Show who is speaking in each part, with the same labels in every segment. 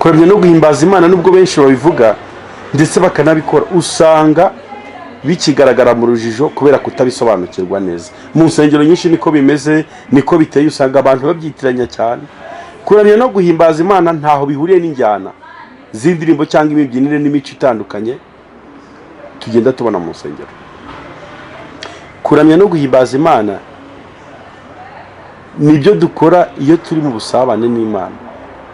Speaker 1: kuramya no guhimbaza Imana nubwo benshi babivuga ndetse bakanabikora usanga bikigaragara mu rujijo kubera kutabisobanukirwa neza. Mu nsengero nyinshi niko bimeze, niko biteye, usanga abantu babyitiranya cyane. Kuramya no guhimbaza Imana ntaho bihuriye n'injyana z'indirimbo cyangwa imibyinire n'imico itandukanye tugenda tubona mu nsengero. Kuramya no guhimbaza Imana nibyo dukora iyo turi mu busabane n'Imana.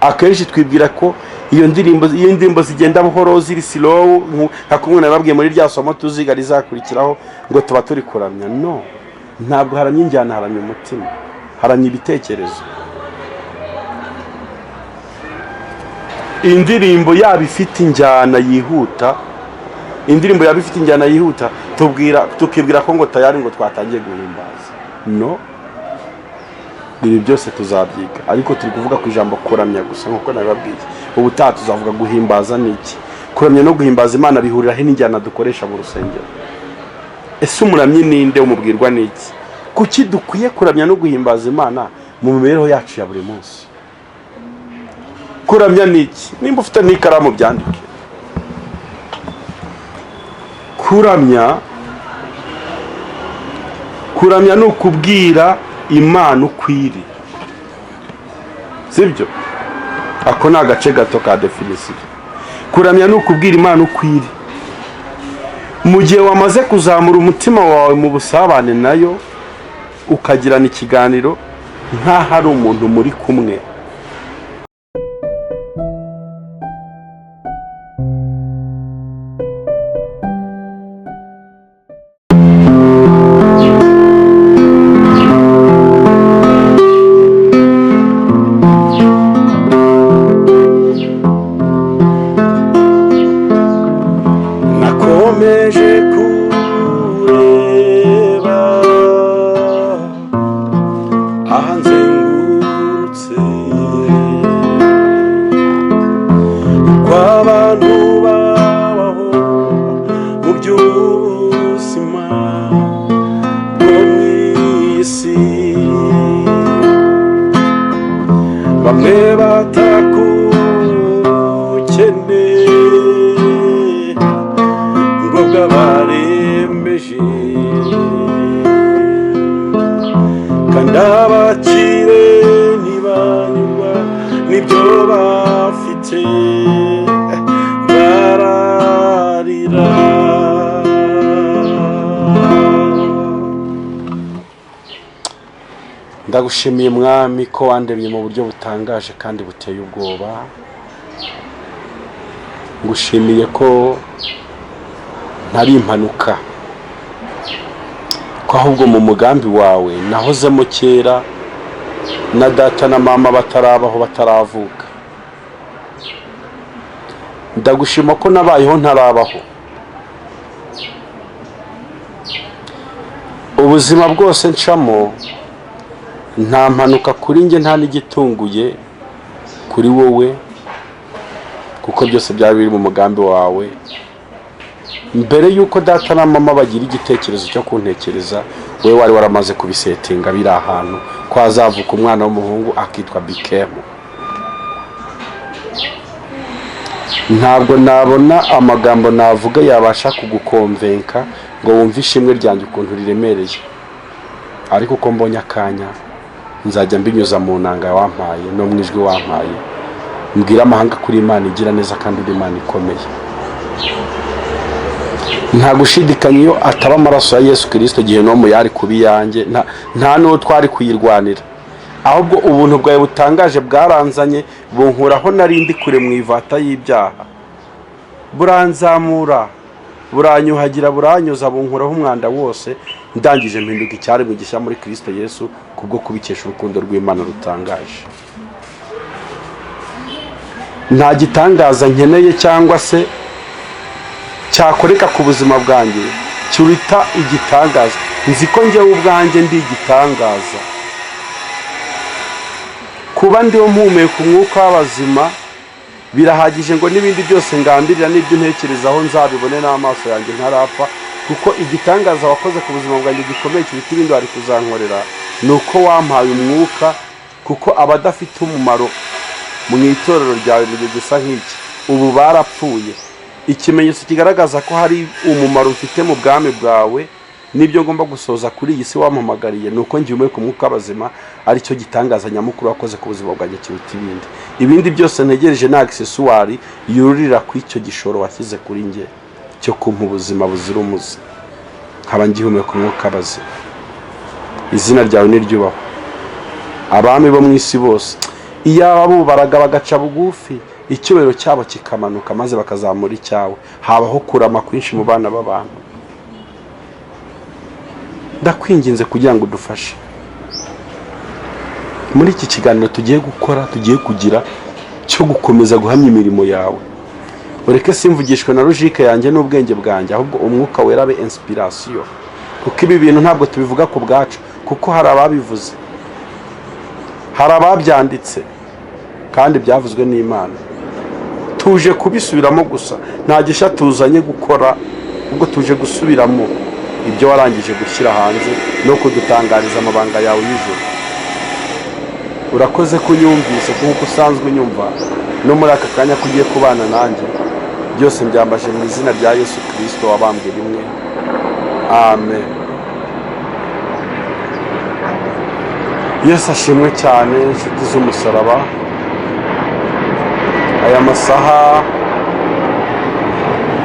Speaker 1: Akenshi twibwira ko iyo ndirimbo zigenda buhoro ziri slow nka kumwe nababwiye muri rya somo tuziga rizakurikiraho ngo tuba turi kuramya. No, ntabwo haramya injyana, haramya umutima, haramya ibitekerezo. Indirimbo yaba ifite injyana yihuta, tukibwira ko ngo tayari ngo twatangiye guhimbaza. No, ibi byose tuzabyiga, ariko turi kuvuga ku ijambo kuramya gusa nkuko nababwiye. Ubutaha tuzavuga guhimbaza niki. Kuramya no guhimbaza Imana bihurira he n'injyana dukoresha mu rusengero? Ese umuramyi ninde, umubwirwa niki? Kuki dukwiye kuramya no guhimbaza Imana mu mibereho yacu ya buri munsi? Kuramya niki? Nimba ufite n'ikaramu byandike. Kuramya no kubwira Imana ukwiri, sibyo? Ako ni agace gato ka definition. Kuramya no kubwira Imana ukwiri mu gihe wamaze kuzamura umutima wawe mu busabane nayo, ukagirana ikiganiro nkaho ari umuntu muri kumwe.
Speaker 2: Bamwe batakukeneye ngo bwabarembeje, kandi abakire ntibanyurwa n'ibyo bafite bararira.
Speaker 1: Ndagushimiye Mwami ko wandemye mu buryo butangaje kandi buteye ubwoba. Ngushimiye ko ntari impanuka, ko ahubwo mu mugambi wawe nahozemo kera na data na mama batarabaho, bataravuka. Ndagushima ko nabayeho ntarabaho. Ubuzima bwose ncamo nta mpanuka kuri nge, nta n'igitunguye kuri wowe, kuko byose byari biri mu mugambi wawe. Mbere yuko data na mama bagira igitekerezo cyo kuntekereza, wowe wari waramaze kubisetinga biri ahantu ko hazavuka umwana w'umuhungu akitwa Bikemu. Ntabwo nabona amagambo navuga yabasha kugukonvenka ngo wumve ishimwe ryanjye ukuntu riremereye, ariko uko mbonye akanya nzajya mbinyuza mu nanga wampaye no mu ijwi wampaye, mbwira amahanga kuri Imana igira neza kandi uri Imana ikomeye. Nta gushidikanya iyo ataba amaraso ya Yesu Kristo gihe no mu yari kubi yanjye, nta n'uwo twari kuyirwanira. Ahubwo ubuntu bwawe butangaje bwaranzanye bunkuraho narindi kure mu ivata y'ibyaha, buranzamura, buranyuhagira, buranyuza, bunkuraho umwanda wose, ndangije mpinduka icyaremwe gishya muri Kristo Yesu kubwo kubikesha urukundo rw'Imana rutangaje. Nta gitangaza nkeneye cyangwa se cyakoreka ku buzima bwanjye cyurita igitangaza. Nzi ko njyewe ubwanjye ndi igitangaza. Kuba ndiho mpumeka umwuka w'abazima birahagije ngo n'ibindi byose ngambirira n'ibyo ntekerezaho nzabibone n'amaso yanjye ntarapfa, kuko igitangaza wakoze ku buzima bwanjye gikomeye cyuruta ibindi wari kuzankorera ni uko wampaye umwuka, kuko abadafite umumaro mu itorero ryawe mu gihe gisa nk'iki, ubu barapfuye. Ikimenyetso kigaragaza ko hari umumaro ufite mu bwami bwawe n'ibyo ngomba gusoza kuri iyi si wampamagariye, ni uko ngihumeka umwuka w'abazima, ari cyo gitangaza nyamukuru wakoze ku buzima bwanjye kiruta ibindi byose ntegereje. Nta accessoire yururira ku icyo gishoro washyize kuri njye cyo kumpa ubuzima buzira umuze. Nkaba ngihumeka umwuka w'abazima. Izina ryawe niryubahwe. Abami bo mu isi bose iyaba bubaraga bagaca bugufi, icyubahiro cyabo kikamanuka maze bakazamura icyawe, habaho kurama kwinshi mu bana b'abantu. Ndakwinginze kugira ngo udufashe muri iki kiganiro tugiye gukora, tugiye kugira cyo gukomeza guhamya imirimo yawe. Ureke simvugishwe na logique yanjye n'ubwenge bwanjye, ahubwo umwuka wera abe inspiration, kuko ibi bintu ntabwo tubivuga ku bwacu, kuko hari ababivuze, hari ababyanditse kandi byavuzwe n'Imana. Tuje kubisubiramo gusa, nta gishya tuzanye gukora, ubwo tuje gusubiramo ibyo warangije gushyira hanze no kudutangariza amabanga yawe y'ijuru. Urakoze kunyumvise kuko usanzwe unyumva, no muri aka kanya kugiye kubana nanjye. Byose mbyambaje mu izina rya Yesu Kristo wabambwe rimwe. Amen. Yesu ashimwe cyane, inshuti z'umusaraba. Aya masaha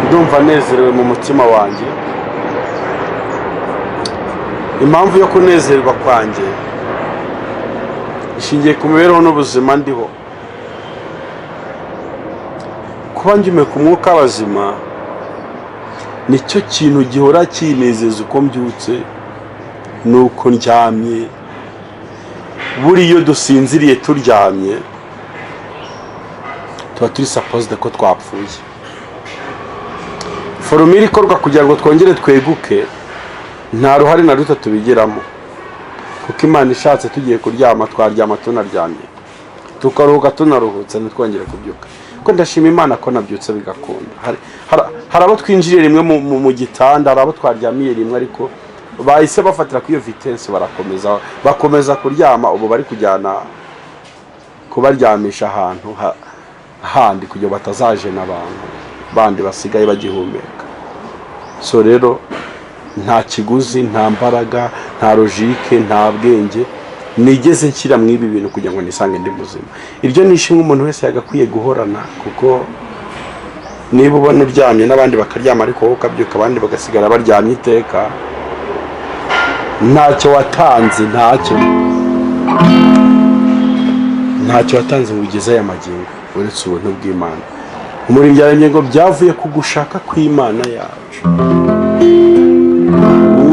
Speaker 1: ndumva nezerewe mu mutima wanjye. Impamvu yo kunezerwa kwanjye ishingiye ku mibereho n'ubuzima ndiho. Kuba ngihumeka umwuka w'abazima nicyo kintu gihora kinezeza uko mbyutse nuko ndyamye. Buri iyo dusinziriye turyamye tuba turi supposed ko twapfuye. Forumire ikorwa kugira ngo twongere tweguke, nta ruhare na ruto tubigiramo, kuko Imana ishatse tugiye kuryama twaryama tunaryamye, tukaruhuka tunaruhutse ntitwongere kubyuka. Ko ndashima Imana ko nabyutse bigakunda. Hari abo twinjiriye rimwe mu gitanda, hari abo twaryamiye rimwe, ariko bahise bafatira ku iyo vitesse bakomeza kuryama. Ubu bari kujyana kubaryamisha ahantu handi kugira batazaje n'abantu bandi basigaye bagihumeka. So rero nta kiguzi, nta mbaraga, nta logique, nta bwenge nigeze nshyira mu ibi bintu kugira ngo nisange ndi muzima. Iryo nishimwe umuntu wese yagakwiye guhorana, kuko niba ubona uryamye n'abandi bakaryama ariko wowe ukabyuka abandi bagasigara baryamye iteka, ntacyo watanze, ntacyo watanze ngo ugeze aya magingo uretse ubuntu bw'Imana. Umurimo yaremye ngo byavuye ku gushaka kw'Imana yacu.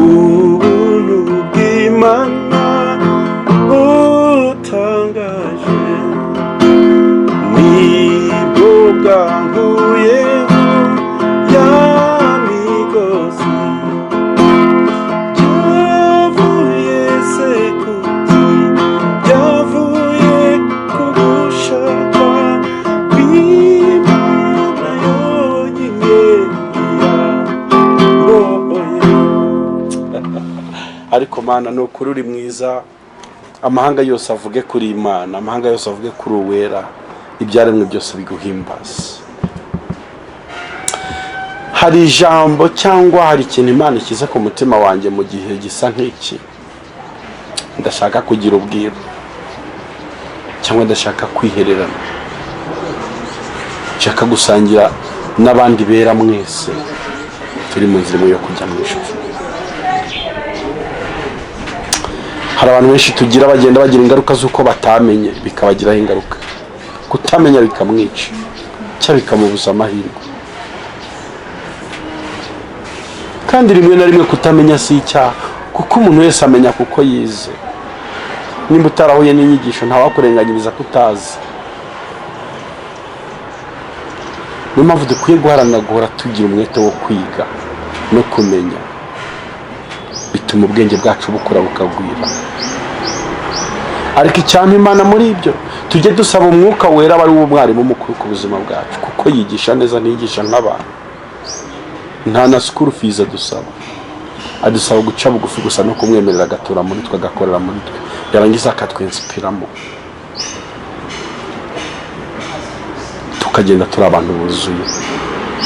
Speaker 2: Ubuntu bw'Imana butangaje nibwo bwanguyeho ya migozi, byavuye se kuki, byavuye ku gushaka kw'Imana yonyine yarohoye.
Speaker 1: Ariko Mana ni ukuri uri mwiza. Amahanga yose avuge kuri Imana, amahanga yose avuge kuri uwera, ibyaremwe byose biguhimbaza. Hari ijambo cyangwa hari ikintu Imana ikiza ku mutima wanjye mu gihe gisa nk'iki. Ndashaka kugira ubwiru cyangwa ndashaka kwihererana, nshaka gusangira n'abandi bera mwese turi mu nzira yo kujya mu ijuru. Hari abantu benshi tugira bagenda bagira ingaruka z'uko batamenye, bikabagiraho ingaruka. Kutamenya bikamwica cyangwa bikamubuza amahirwe. Kandi rimwe na rimwe kutamenya si icyaha, kuko umuntu wese amenya kuko yize. Nimba utarahuye n'inyigisho ntawakurenganyiriza kutazi. Niyo mpamvu dukwiye guharanira guhora tugira umwete wo kwiga no kumenya, bituma ubwenge bwacu bukura bukagwira. Ariko icyampa Imana muri ibyo tujye dusaba umwuka wera bari umwarimu mukuru ku buzima bwacu, kuko yigisha neza, ntiyigisha nk'abantu. Nta na school fees adusaba guca bugufi gusa no kumwemerera agatura muri twe, agakorera muri twe, yarangiza akatwinspiramo. tukagenda turi abantu buzuye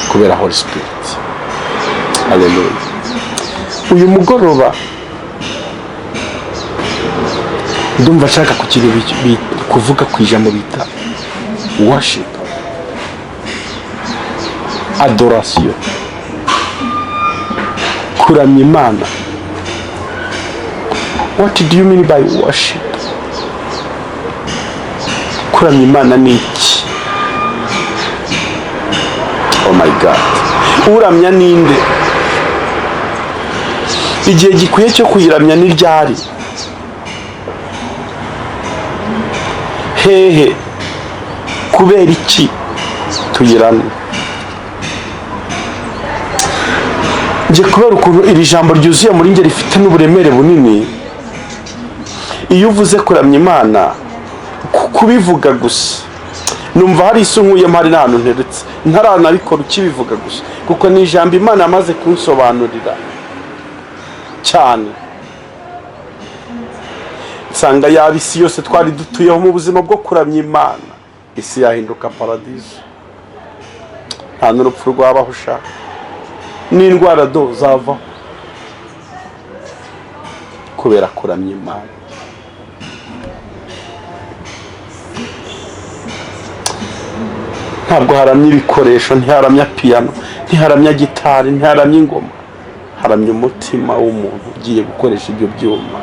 Speaker 1: kubera Holy Spirit. Haleluya. Uyu mugoroba ndumva nshaka kuvuga ku ijambo bita worship, adoration, kuramya Imana. What do you mean by worship? Kuramya Imana ni iki? Oh my God. Uramya ninde? Igihe gikwiye cyo kuyiramya ni ryari? Hehe, kubera iki tuyiramya? Nje kubera ukuntu iri jambo ryuzuye muri nge rifite n'uburemere bunini. Iyo uvuze kuramya Imana, kubivuga gusa numva hari isunkuye mpari n'ahantu nteretse ntaranabikora ukibivuga gusa, kuko ni ijambo Imana yamaze kunsobanurira cyane. Nsanga yaba isi yose twari dutuyeho mu buzima bwo kuramya Imana, isi yahinduka paradizo. Nta n'urupfu rwabaho sha, n'indwara zavaho kubera kuramya Imana. Ntabwo haramya ibikoresho, ntiharamya piano, ntiharamya gitari, ntiharamya ingoma, haramya umutima w'umuntu ugiye gukoresha ibyo byuma.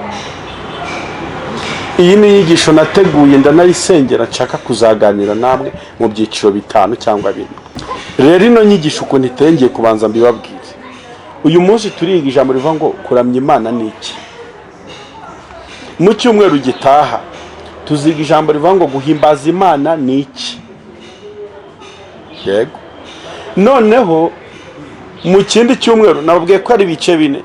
Speaker 1: Iyi ni inyigisho nateguye ndanayisengera, nshaka kuzaganira namwe mu byiciro 5 cyangwa 4. Rero ino nyigisho ukuntu itengeye kubanza mbibabwire. Uyu munsi turiga ijambo rivuga ngo kuramya Imana ni iki. Mu cyumweru gitaha tuziga ijambo rivuga ngo guhimbaza Imana ni iki. Yego. Noneho mu kindi cyumweru nababwiye ko ari ibice 4.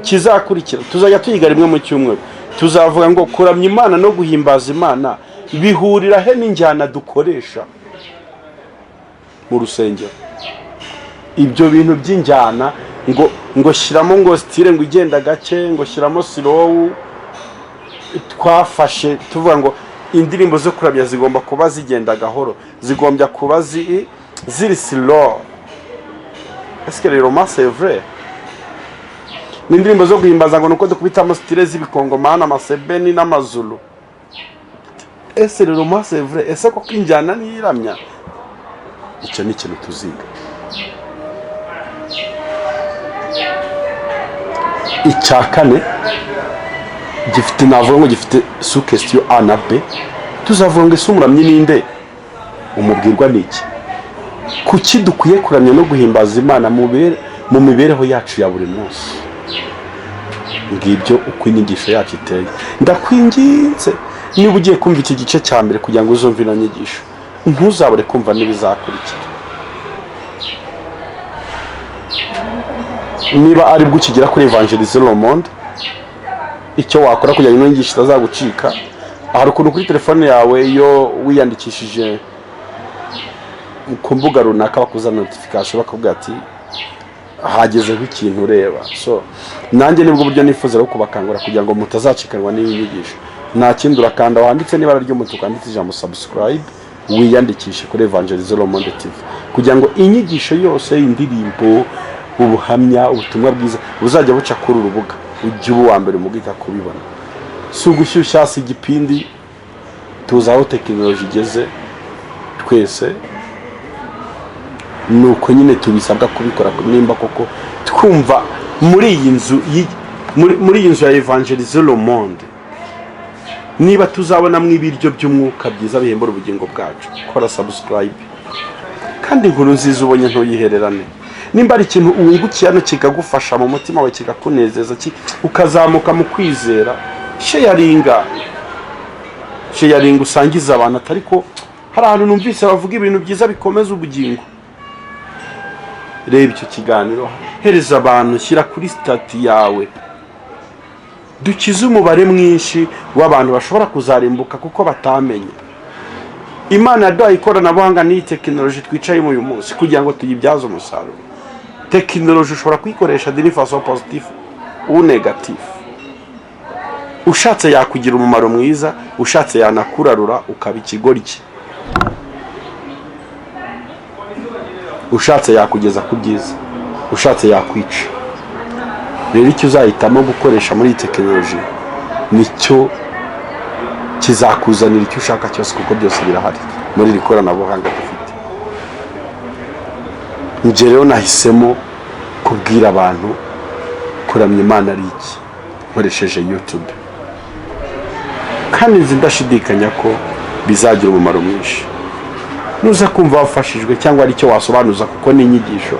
Speaker 1: Kizakurikira tuzajya tuyiga rimwe mu cyumweru. Tuzavuga ngo kuramya Imana no guhimbaza Imana bihurira he n'injyana dukoresha mu rusengero. Ibyo bintu by'injyana ngo shiramo ngo style ngo igenda gake, ngo shiramo slow, twafashe tuvuga ngo indirimbo zo kuramya zigomba kuba zigenda gahoro, zigombya kuba ziri slow. Est-ce que le roman c'est vrai? N'indirimbo zo guhimbaza ngo nuko dukubita amastile z'ibikongomana, amasebeni n'amazulu. Est-ce le roman c'est vrai? Est-ce ko kinjana niramya? Icyo ni ikintu tuziga. Icyakane gifite navuga ngo gifite sous question A na B. Tuzavuga ngo isumuramye ninde? Umubwirwa niki? Kuki dukwiye kuramya no guhimbaza Imana mu mibereho yacu ya buri munsi? Ngibyo uko inyigisho yacu iteye. Ndakwinginze niba ugiye kumva iki gice cya mbere kugira ngo uzumve ino nyigisho, ntuzabure kumva n'ibizakurikira. Niba ari bwo ukigera kuri Evangeliser Le Monde, icyo wakora kugira ngo ino nyigisho itazagucika, hari ukuntu kuri telefone yawe iyo wiyandikishije ku mbuga runaka bakuza notification bakubwira ati hagezeho ikintu ureba. So nanjye nibwo buryo nifuza kubakangura kugira ngo mutazacikanwa n'inyigisho. Nta kindi urakanda wanditse n'ibara ry'umutuku anditse ijambo subscribe, wiyandikishe kuri Evangeliser Le Monde TV kugira ngo inyigisho yose, indirimbo, ubuhamya, ubutumwa bwiza buzajya buca kuri urubuga, ujye uwa mbere mugika kubibona. Si ugushyushya si igipindi, tuzaho tekinoloji igeze twese. Nuko nyine tubisabwa kubikora nimba koko twumva muri iyi nzu ya Evangeliser Le Monde, niba tuzabona mu ibiryo by'umwuka byiza bihembura ubugingo bwacu. Kora subscribe kandi inkuru nziza ubonye ntuyihererane. Nimba ari ikintu uwungukiye hano kikagufasha mu mutima wawe, kikakunezeza, ukazamuka mu kwizera, sharinga usangiza abantu. Atari ko hari ahantu numvise bavuga ibintu byiza bikomeza ubugingo. Reba icyo kiganiro, hereza abantu, shyira kuri stati yawe. Dukize umubare mwinshi w'abantu bashobora kuzarimbuka kuko batamenye. Imana yaduhaye ikoranabuhanga n'iyi tekinoloji twicayemo uyu munsi kugira ngo tuyibyaze umusaruro. Tekinoloji ushobora kuyikoresha d'une façon positive ou négative. Ushatse yakugira umumaro mwiza, ushatse yanakurarura ukaba ikigoryi. ushatse yakugeza ku byiza, ushatse yakwica. Rero icyo uzahitamo gukoresha muri iyi tekinoloji nicyo kizakuzanira icyo ushaka cyose, kuko byose birahari muri iri koranabuhanga dufite. Njye rero nahisemo kubwira abantu kuramya Imana ari iki nkoresheje YouTube, kandi nzi ndashidikanya ko bizagira umumaro mwinshi. Nuza kumva wafashijwe cyangwa ari icyo wasobanuza, kuko ni inyigisho,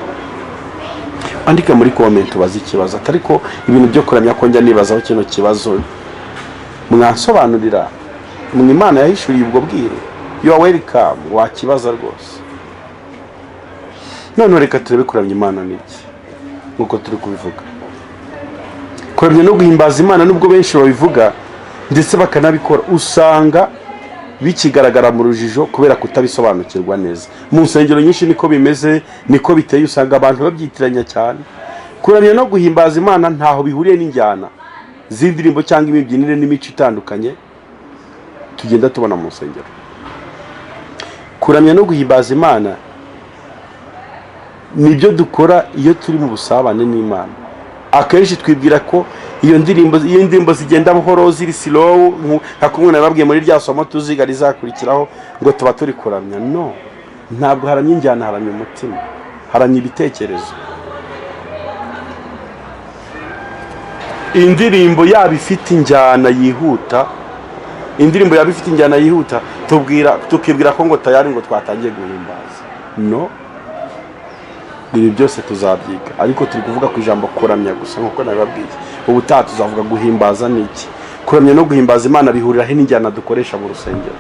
Speaker 1: andika muri comment ubaze ikibazo. Atariko ibintu byo kuramya ko njya nibazaho kino kibazo, mwansobanurira, Imana yahishuriye ubwo bwiru, you are welcome, wakibaza rwose. None reka turebe kuramya Imana niki nkuko turi kubivuga. Kuramya no guhimbaza Imana nubwo benshi babivuga ndetse bakanabikora, usanga bikigaragara mu rujijo kubera kutabisobanukirwa neza. Mu nsengero nyinshi niko bimeze, niko biteye, usanga abantu babyitiranya cyane. Kuramya no guhimbaza Imana ntaho bihuriye n'injyana z'indirimbo cyangwa imibyinire n'imico itandukanye tugenda tubona mu nsengero. Kuramya no guhimbaza Imana nibyo dukora iyo turi mu busabane n'Imana. Akenshi twibwira ko iyo ndirimbo zigenda buhoro, ziri slow, nka kumwe nababwiye muri rya somo tuziga rizakurikiraho, ngo tuba turi kuramya. No, ntabwo haramya injyana, haramya umutima, haramya ibitekerezo. Indirimbo yaba ifite injyana yihuta, tukibwira ko ngo tayari ngo twatangiye guhimbaza. No, ibi byose tuzabyiga, ariko turi kuvuga ku ijambo kuramya gusa nkuko nabibabwiye. Ubutaha tuzavuga guhimbaza niki. Kuramya no guhimbaza Imana bihurira he n'injyana dukoresha mu rusengero?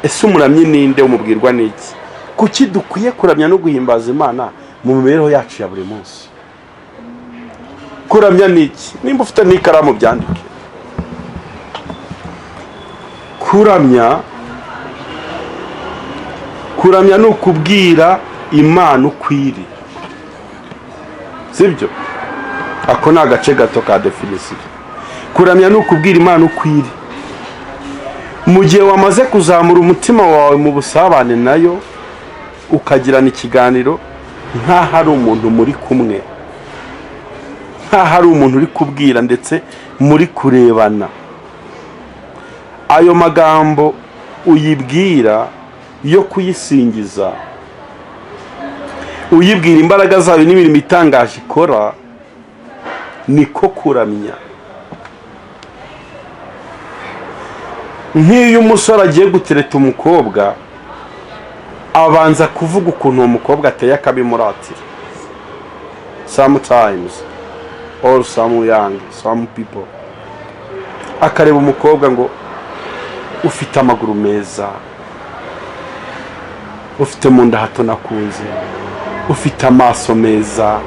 Speaker 1: Ese umuramyi ninde, umubwirwa niki? Kuki dukwiye kuramya no guhimbaza Imana mu mibereho yacu ya buri munsi? Kuramya niki? Nimba ufite n'ikaramu byandike. Kuramya ni ukubwira Imana ukwiri, sibyo? Ako ni agace gato ka definisiyo. Kuramya ni ukubwira Imana ukwiri. Mu gihe wamaze kuzamura umutima wawe mu busabane nayo, ukagirana ikiganiro nk'aho ari umuntu muri kumwe, nk'aho ari umuntu uri kubwira ndetse muri kurebana. Ayo magambo uyibwira yo kuyisingiza, uyibwira imbaraga zayo n'imirimo itangaje ikora, niko kuramya. Nk'iyo umusore agiye gutereta umukobwa, abanza kuvuga ukuntu uwo mukobwa ateye akabimuratira. Sometimes, or some young, some people, akareba umukobwa ngo ufite amaguru meza, ufite mu nda hato nakunze, ufite amaso meza,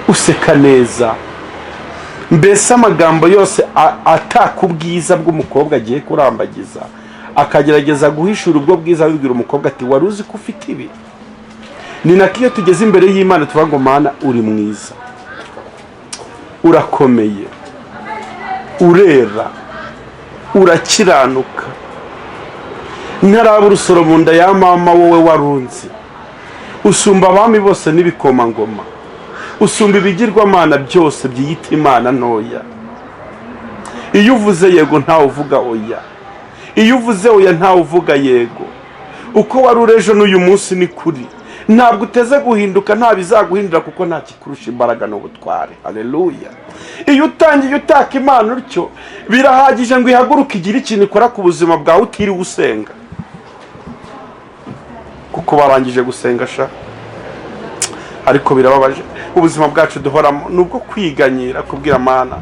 Speaker 1: useka neza. Mbese amagambo yose ataka ubwiza bw'umukobwa agiye kurambagiza, akagerageza guhishura ubwo bwiza, abibwira umukobwa ati wari uzi ko ufite ibi. Ni nako iyo tugeze imbere y'Imana tuvuga ngo Mana uri mwiza, urakomeye, urera, urakiranuka, ntaraba urusoro mu nda ya mama wowe warunzi, usumba abami bose n'ibikomangoma, usumba ibigirwamana byose byiyita imana ntoya. Iyo uvuze yego ntawe uvuga oya, iyo uvuze oya ntawe uvuga yego. Uko wari urejo n'uyu munsi ni kuri, ntabwo uteze guhinduka, nta bizaguhindura, kuko nta kikurusha imbaraga n'ubutware. Haleluya. Iyo utangiye utaka Imana utyo, birahagije ngo ihaguruke igire ikintu ikora ku buzima bwawe utiriwe usenga, kuko barangije gusenga sha. Ariko birababaje, ubuzima bwacu duhoramo nubwo kwiganyira, kubwira Mana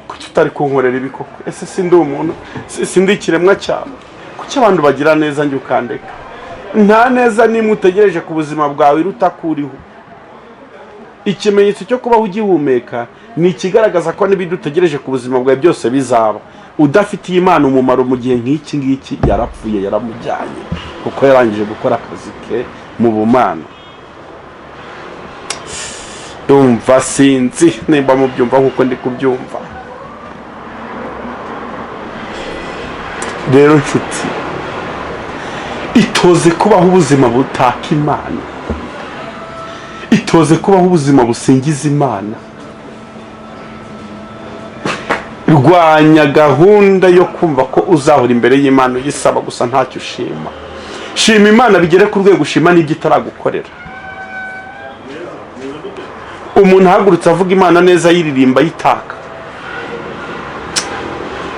Speaker 1: ko tutari kunkorera ibi koko. Ese sindi umuntu, sindi ikiremwa cyawe? Kuki abantu bagira neza njye ukandeka? Nta neza nimwe utegereje ku buzima bwawe irutakuriho. Ikimenyetso cyo kubaho ugihumeka ni ikigaragaza ko n'ibidutegereje ku buzima bwawe byose bizaba. Udafitiye Imana umumaro mu gihe nk'iki ngiki, yarapfuye, yaramujyanye, kuko yarangije gukora akazi ke mu bumana. Ndumva sinzi nimba mubyumva nkuko ndi kubyumva. Rero nshuti, itoze kubaho ubuzima butaka Imana, itoze kubaho ubuzima busingiza Imana. Rwanya gahunda yo kumva ko uzahora imbere y'Imana uyisaba gusa ntacyo ushima. Shima Imana bigere ku rwego ushima n'ibyo itaragukorera. Umuntu ahagurutse avuga Imana neza yiririmba yitaka,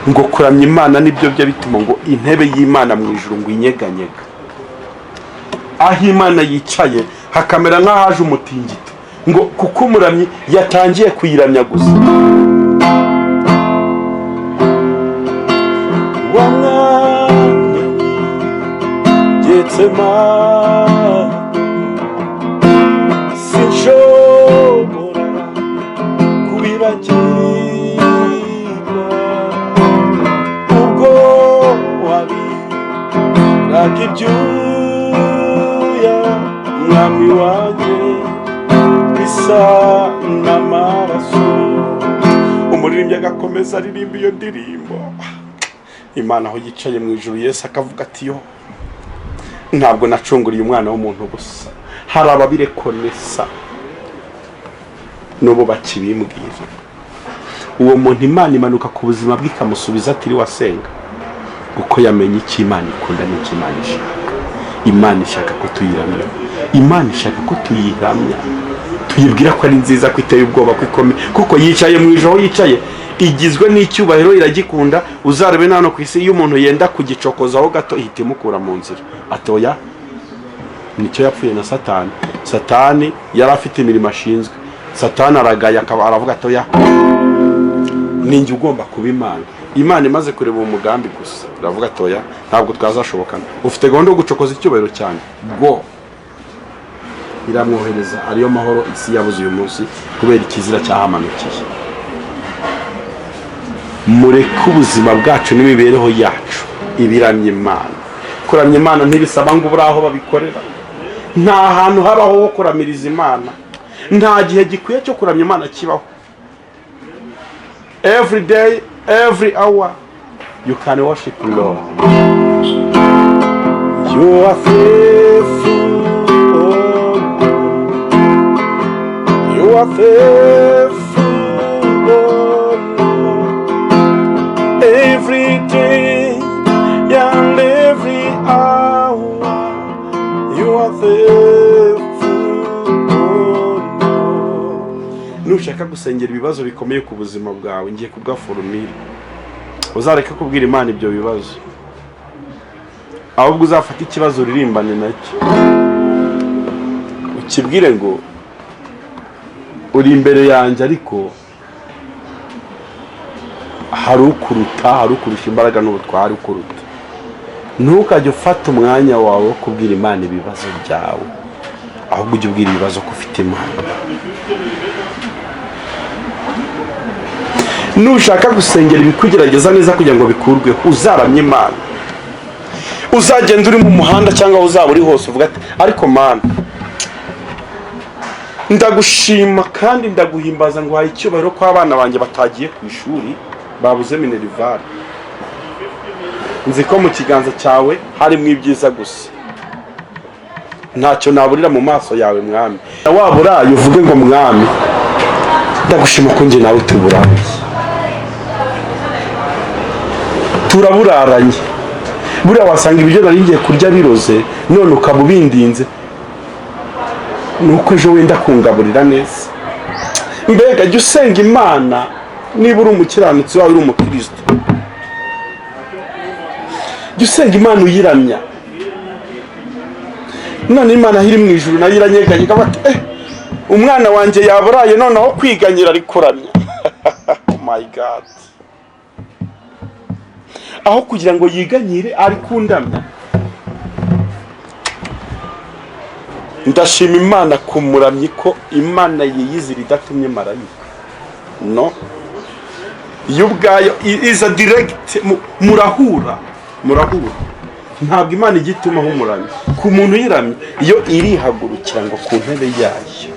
Speaker 1: ngo kuramya Imana nibyo byo bituma ngo intebe y'Imana mu ijuru ngo inyeganyega. Aho Imana yicaye hakamera nk'ahaje umutingito, ngo kuko umuramyi yatangiye kuyiramya gusa.
Speaker 2: sinshobora kubibagirwa ubwo wabiraga ibyuya mwami wanjye bisa n'amaraso. Umuririmbyi agakomeza aririmba iyo ndirimbo. Imana aho yicaye mu ijuru, Yesu akavuga ati yo, ntabwo nacunguriye umwana w'umuntu gusa, hari ababirekonesa n'ubu bakibimbwira. Uwo muntu Imana imanuka ku buzima bwe ikamusubiza atiri wasenga, kuko yamenye icyo Imana ikunda n'icyo Imana ishaka. Imana ishaka ko tuyiramya, Imana ishaka ko tuyiramya, tuyibwira ko ari nziza, ko iteye ubwoba, ko ikomeye, kuko yicaye mu ijuru. Yicaye igizwe n'icyubahiro, iragikunda. Uzarebe nano ku isi iyo umuntu yenda kugicokozaho gato ihita imukura mu nzira. Atoya nicyo yapfuye na Satani. Satani yari afite imirimo ashinzwe. Satani aragaya akaba aravuga atoya, ninjye ugomba kuba Imana. Imana imaze kureba umugambi gusa iravuga atoya, ntabwo twazashobokana, ufite gahunda yo gucokoza icyubahiro cyane, bwo iramwohereza. Ariyo mahoro isi yabuze uyu munsi kubera ikizira cyahamanukiye. Mureke ubuzima bwacu n'imibereho yacu ibiramye Imana. Kuramya Imana ntibisaba ngo ubure aho babikorera. Nta hantu habaho ho kuramiriza Imana, nta gihe gikwiye cyo kuramya Imana kibaho. Every day, every hour you can worship the Lord. You are faithful, oh Lord. You are faithful, oh Lord. Every day and every hour, you are faithful, oh Lord.
Speaker 1: Nushaka gusengera ibibazo bikomeye ku buzima bwawe, ngiye kubwa formule. Uzareka kubwira Imana ibyo bibazo, ahubwo uzafata ikibazo uririmbane nacyo, ukibwire ngo uri imbere yanjye, ariko hari ukuruta, hari ukurusha imbaraga n'ubutwari ukuruta. Ntukajye ufata umwanya wawe wo kubwira Imana ibibazo byawe, ahubwo ujye ubwira ibibazo ko ufite Imana. Nushaka gusengera ibikugerageza neza kugira ngo bikurwe, uzaramye Imana. Uzagenda uri mu muhanda cyangwa uzaba uri hose uvuga ati, ariko Mana, ndagushima kandi ndaguhimbaza ngo haye icyubahiro ko abana banjye batagiye ku ishuri, babuze minerivare. Nzi ko mu kiganza cyawe harimo ibyiza gusa, ntacyo naburira mu maso yawe Mwami. Waburaye uvuge ngo Mwami, ndagushima ko njye nawe tuburaye, turaburaranye. Buriya wasanga ibiryo nari ngiye kurya biroze, none ukaba ubindinze, nuko ejo wenda kungaburira neza. Mbega jya usenga Imana niba uri umukiranutsi wawe, uri umukristo. Jya usenga Imana uyiramya. None Imana iri mu ijuru nayo iranyeganyega bati, umwana wanjye yaburaye none aho kwiganyira ari kuramya. Oh my God. Aho kugira ngo yiganyire ari kundamya. Ndashima Imana kumuramyi ko Imana yiyizira idatumye marayika. No. Yubwayo is a direct, murahura. Ntabwo Imana igituma ho umuramyi. Ku muntu yiramye iyo irihagurukira ngo ku ntebe yayo.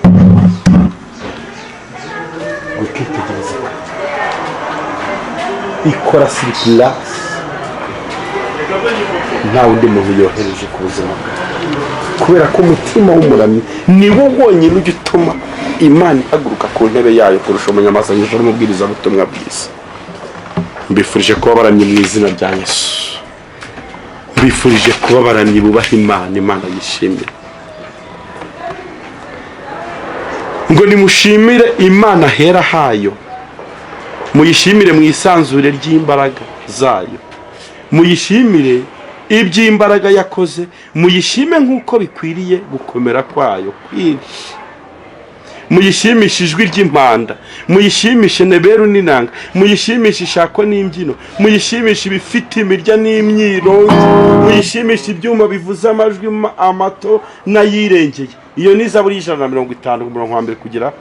Speaker 1: Gukitegereza. Ikora sirikirasi.
Speaker 2: nta wundi muntu yohereje ku buzima bwawe, kubera ko umutima w'umuramyi ni wo wonyine ujya utuma Imana ihaguruka ku ntebe yayo kurusha umunyamasengesho n'umubwirizabutumwa bwiza. Mbifurije kuba baramye mu izina rya Yesu. Mbifurije kuba baramye bubaha Imana, Imana yishimira. Ngo nimushimire Imana hera hayo, muyishimire mu isanzure ry'imbaraga zayo, muyishimire iby'imbaraga yakoze, muyishime nk'uko bikwiriye gukomera kwayo kwinshi. Muyishimishe ijwi ry'impanda, muyishimishe neberu n'inanga, muyishimishe ishako n'imbyino, muyishimishe ibifite imirya n'imyirongi, muyishimishe ibyuma bivuze amajwi amato n'ayirengeye. Iyo ni Zaburi 150 umurongo wa mbere kugera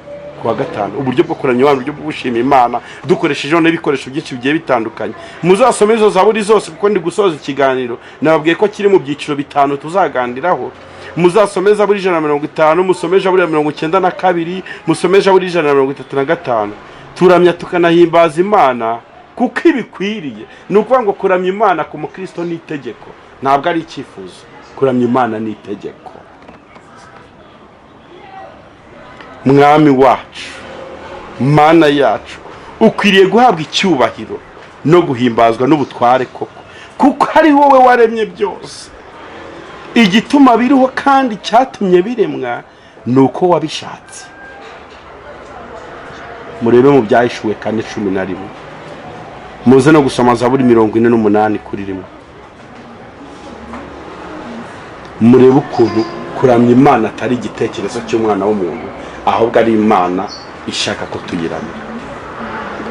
Speaker 2: ku wa 5. Uburyo bwo kuramya Imana, uburyo bwo gushima Imana dukoresheje n'ibikoresho byinshi bigiye bitandukanye. Muzasome izo Zaburi zose kuko ndi gusoza ikiganiro nababwiye ko kiri mu byiciro 5 tuzaganiraho. Muzasome Zaburi 150, musome Zaburi 92, musome Zaburi 135. Turamya tukanahimbaza Imana kuko ibikwiriye. Ni ukuvuga ngo kuramya Imana ku mukristo ni itegeko, ntabwo ari icyifuzo. Kuramya Imana ni itegeko. Mwami wacu, Mana yacu, ukwiriye guhabwa icyubahiro no guhimbazwa n'ubutware koko, kuko ari wowe waremye byose. Igituma biriho kandi cyatumye biremwa nuko wabishatse. Murebe mu Byahishuwe 4:11. Muze no gusoma Zaburi 48 kuri 1. Murebe ukuntu kuramya Imana atari igitekerezo cy'umwana w'umuntu, ahubwo ari Imana ishaka ko tuyiramya.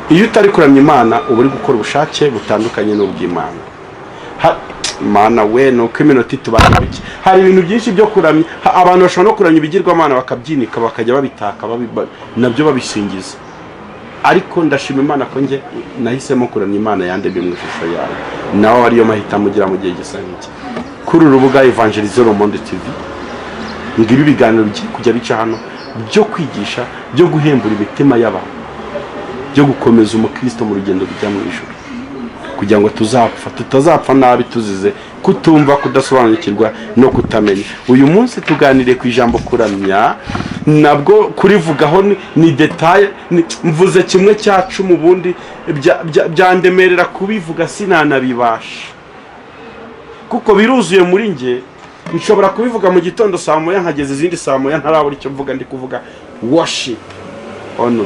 Speaker 2: Iyo utari kuramya Imana uba uri gukora ubushake butandukanye n'ubw'Imana. Mana we nuko iminota itubana biki. Hari ibintu byinshi byo kuramya, abantu bashobora no kuramya ibigirwamana bakabyinika bakajya babitaka nabyo babisingiza. Ariko ndashima Imana ko nge nahisemo kuramya Imana yandemye mu ishusho yayo, nawe ariyo mahitamo ugira mu gihe gisa nk'iki. Kuri urubuga Evangeliser Le Monde TV ngibi biganiro kujya bica hano byo kwigisha, byo guhembura imitima y'abantu, byo gukomeza umukristo mu rugendo rujya mu ijuru, kugira ngo tutazapfa nabi tuzize kutumva, kudasobanukirwa no kutamenya. Uyu munsi tuganire ku ijambo kuramya, nabwo kurivugaho ni detail. Mvuze kimwe cyacu mu bundi byandemerera kubivuga sinanabibasha, kuko biruzuye muri nge. Nshobora kubivuga mu gitondo saa moya nkageze izindi saa moya ntarabura icyo mvuga. Ndi kuvuga worship, honor,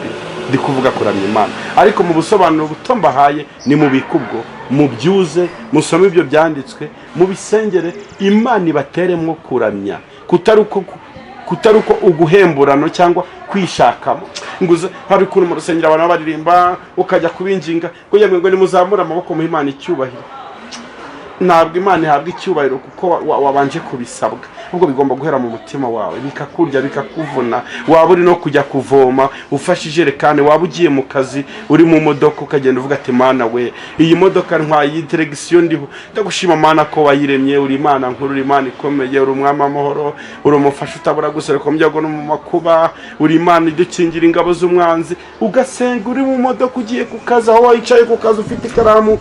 Speaker 2: ndi kuvuga kuramya Imana. Ariko mu busobanuro buto mbahaye ni mubika ubwo, mubyuze, musome ibyo byanditswe, mubisengere Imana ibateremo kuramya, kutari uko uguhemburano cyangwa kwishakamo. Nguze hari ukuntu mu rusengero abantu baririmba ukajya kubinjinga kugira ngo nimuzamure amaboko mu Imana icyubahiro. Ntabwo Imana ihabwa icyubahiro kuko wabanje kubisabwa, ubwo bigomba guhera mu mutima wawe, bikakurya bikakuvuna. Waba uri no kujya kuvoma ufashe ijerekani, waba ugiye mu kazi uri mu modoka ukagenda uvuga ati Mana we, iyi modoka ntwaye direction ndiho, ndagushima Mana ko wayiremye, uri Imana nkuru, uri Imana ikomeye, uri umwami w'amahoro, uri umufasha utabura gusereka mu byago no mu makuba, uri Imana idukingira ingabo z'umwanzi. Ugasenga uri mu modoka ugiye ku kazi, aho wicaye ku kazi ufite ikaramu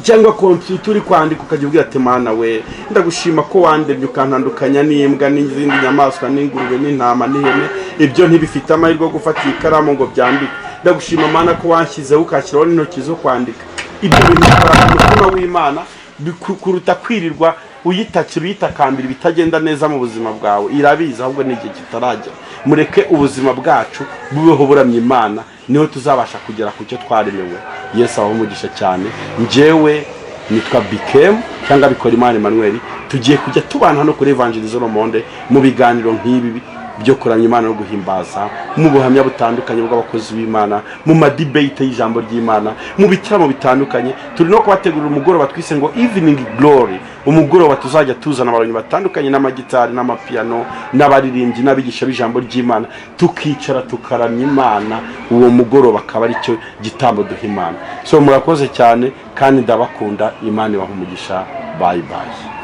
Speaker 2: cyangwa computer uri kwandika, ukajya ubwira ati Mana we, ndagushima ko wandemye ukantandukanya n'imbwa n'izindi nyamaswa n'ingurube n'intama n'ihene. Ibyo ntibifite amahirwe yo gufata ikaramu ngo byandike. Ndagushima Mana ko wanshyizeho ukashyiraho n'intoki zo kwandika. Ibyo bintu bikora ku mutima w'Imana kuruta kwirirwa uyitakambira ibitagenda neza mu buzima bwawe. Irabizi ahubwo n'igihe kitaragera. Mureke ubuzima bwacu bubeho buramya Imana, niho tuzabasha kugera ku cyo twaremewe. Yesu aho umugisha cyane. Njyewe nitwa Bikem cyangwa Bikorimana Emmanuel. Tugiye kujya tubana hano kuri Evangeliser Le Monde mu biganiro nk'ibi byo kuramya Imana no guhimbaza, mu buhamya butandukanye bw'abakozi b'Imana, mu madebate y'ijambo ry'Imana, mu bitaramo bitandukanye. Turi no kubategurira umugoroba twise ngo Evening Glory, umugoroba tuzajya tuzana abaronyi batandukanye n'amagitari n'amapiano n'abaririmbyi n'abigisha b'ijambo ry'Imana, tukicara tukaramya Imana. Uwo mugoroba akaba ari cyo gitambo duha Imana. So murakoze cyane kandi ndabakunda. Imana ibahe umugisha. Bye bye.